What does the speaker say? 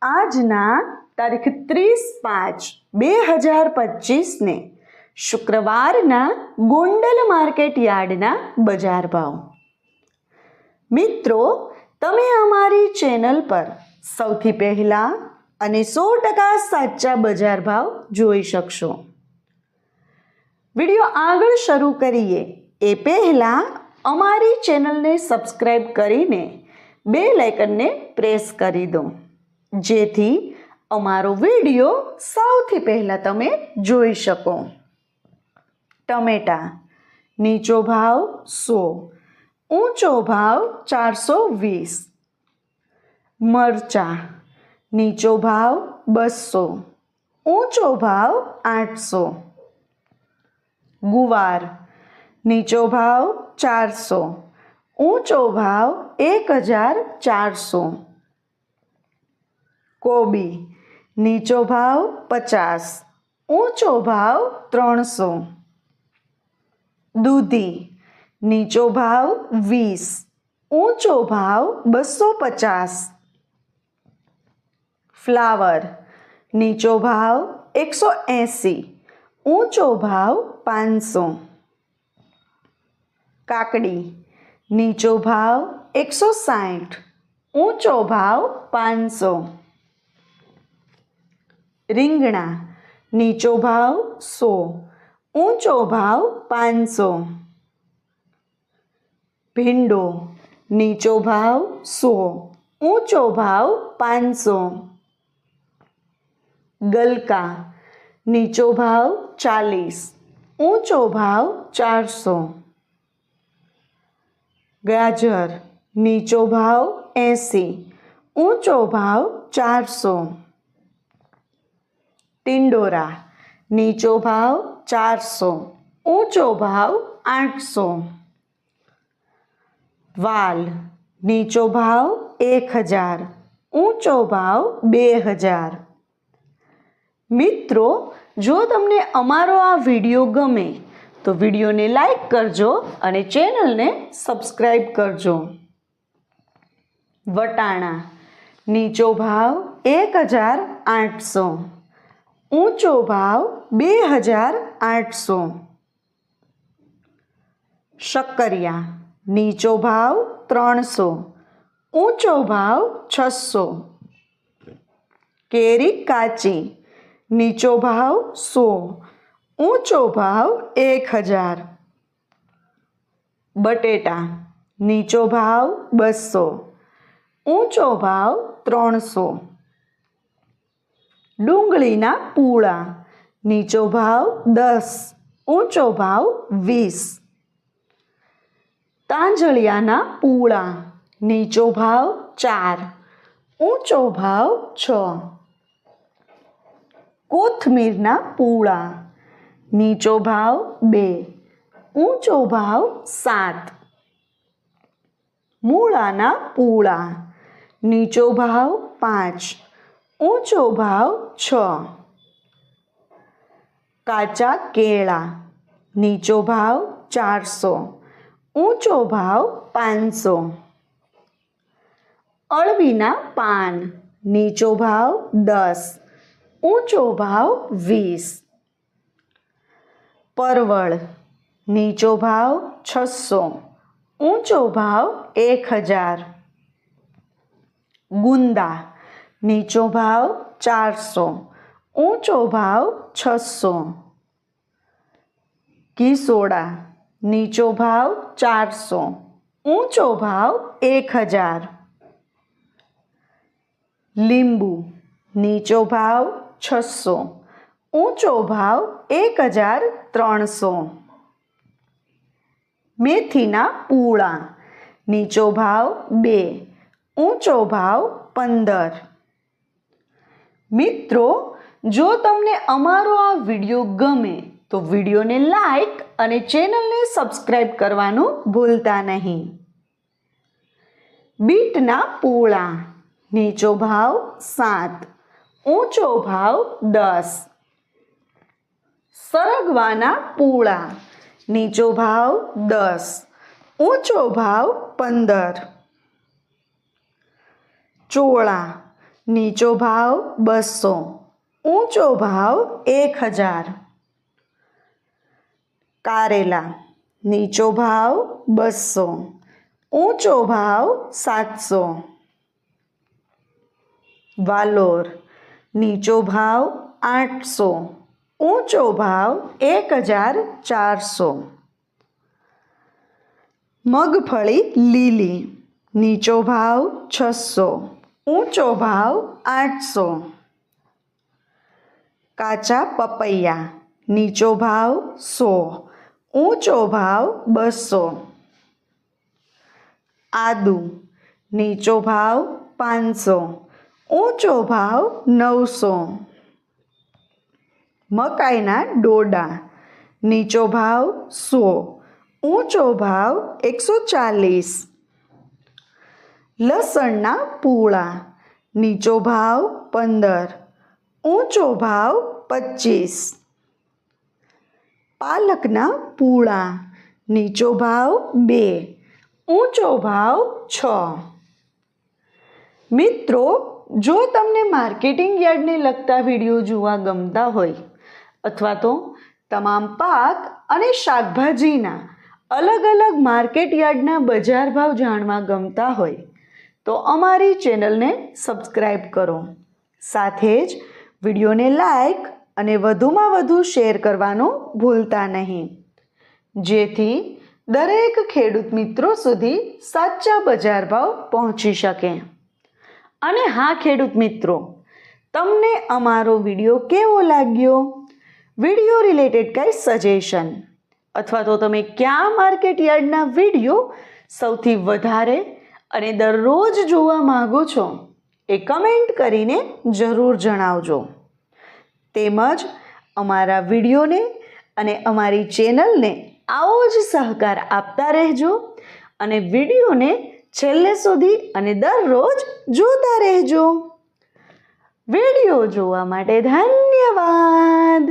આજના તારીખ 30/5/2025 શુક્રવારના ગોંડલ માર્કેટ યાર્ડના બજાર ભાવ. મિત્રો, તમે અમારી ચેનલ પર સૌથી પહેલાં અને 100% સાચા બજાર ભાવ જોઈ શકશો. વિડીયો આગળ શરૂ કરીએ એ પહેલાં અમારી ચેનલને સબસ્ક્રાઈબ કરીને બેલ આઇકનને પ્રેસ કરી દો, જેથી અમારો વિડીયો સૌથી પહેલાં તમે જોઈ શકો. ટમેટા નીચો ભાવ 100, ઊંચો ભાવ 420. મરચાં નીચો ભાવ 200, ઊંચો ભાવ 800. ગુવાર નીચો ભાવ 400, ઊંચો ભાવ 1400. કોબી નીચો ભાવ 50, ઊંચો ભાવ 300. દૂધી નીચો ભાવ 20, ઊંચો ભાવ 250. ફ્લાવર નીચો ભાવ 180, ઊંચો ભાવ 500. કાકડી નીચો ભાવ 160, ઊંચો ભાવ 500. રીંગણા નીચો ભાવ 100, ઊંચો ભાવ 500. ભીંડો નીચો ભાવ 100, ઊંચો ભાવ 500. ગલકા નીચો ભાવ 40, ઊંચો ભાવ 400. ગાજર નીચો ભાવ 80, ઊંચો ભાવ 400. ટિંડોરા નીચો ભાવ 400, ઊંચો ભાવ 800. વાલ નીચો ભાવ 1000, ઊંચો ભાવ 2000. મિત્રો, જો તમને અમારો આ વિડીયો ગમે તો વિડીયોને લાઈક કરજો અને ચેનલને સબસ્ક્રાઈબ કરજો. વટાણા નીચો ભાવ 1800, ઊંચો ભાવ 2800. શક્કરિયા નીચો ભાવ 300, ઊંચો ભાવ 600. કેરી કાચી નીચો ભાવ 100, ઊંચો ભાવ 1000. બટેટા નીચો ભાવ 200, ઊંચો ભાવ 300. ડુંગળીના પૂળા નીચો ભાવ 10, ઊંચો ભાવ 20. તાંજળિયાના પૂળા નીચો ભાવ 4, ઊંચો ભાવ 6. કોથમીરના પૂળા નીચો ભાવ 2, ઊંચો ભાવ 7. મૂળાના પૂળા નીચો ભાવ 5, ઊંચો ભાવ 6. કાચા કેળા નીચો ભાવ 400, ઊંચો ભાવ 500. અળવીના પાન નીચો ભાવ 10, ઊંચો ભાવ 20. પરવળ નીચો ભાવ 600, ઊંચો ભાવ 1000. ગુંદા નીચો ભાવ 400, ઊંચો ભાવ 600. ઘીસોડા નીચો ભાવ 400, ઊંચો ભાવ 1000. લીંબુ નીચો ભાવ 600, ઊંચો ભાવ 1300. મેથીના પૂળા નીચો ભાવ 2, ઊંચો ભાવ 15. મિત્રો, જો તમને અમારો આ વિડીયો ગમે તો વિડીયોને લાઈક અને ચેનલને સબસ્ક્રાઈબ કરવાનું ભૂલતા નહીં. બીટના પૂળા નીચો ભાવ 7, ઊંચો ભાવ 10. સરગવાના પૂળા નીચો ભાવ 10, ઊંચો ભાવ 15. ચોળા નીચો ભાવ 200, ઊંચો ભાવ 1000. કારેલા નીચો ભાવ 200, ઊંચો ભાવ 700. વાલોર નીચો ભાવ 800, ઊંચો ભાવ 1400. મગફળી લીલી નીચો ભાવ 600, ઊંચો ભાવ 800. કાચા પપૈયા નીચો ભાવ 100, ઊંચો ભાવ 200. આદુ નીચો ભાવ 500, ઊંચો ભાવ 900. મકાઈના ડોડા નીચો ભાવ 100, ઊંચો ભાવ 140. લસણના પૂળા નીચો ભાવ 15, ઊંચો ભાવ 25. પાલકના પૂળા નીચો ભાવ 2, ઊંચો ભાવ 6. મિત્રો, જો તમને માર્કેટિંગ યાર્ડને લગતા વિડીયો જોવા ગમતા હોય અથવા તો તમામ પાક અને શાકભાજીના અલગ અલગ માર્કેટ યાર્ડના બજાર ભાવ જાણવા ગમતા હોય તો અમારી ચેનલને સબસ્ક્રાઈબ કરો. સાથે જ વિડીયોને લાઈક અને વધુમાં વધુ શેર કરવાનું ભૂલતા નહીં, જેથી દરેક ખેડૂત મિત્રો સુધી સાચા બજાર ભાવ પહોંચી શકે. અને હા ખેડૂત મિત્રો, તમને અમારો વિડીયો કેવો લાગ્યો? વિડીયો રિલેટેડ કંઈ સજેશન અથવા તો તમે કયા માર્કેટ યાર્ડના વિડીયો સૌથી વધારે અને દરરોજ જોવા માગો છો એ કમેન્ટ કરીને જરૂર જણાવજો. તેમજ અમારા વિડીયોને અને અમારી ચેનલને આવો જ સહકાર આપતા રહેજો અને વિડીયોને છેલ્લે સુધી અને દરરોજ જોતા રહેજો. વિડીયો જોવા માટે ધન્યવાદ.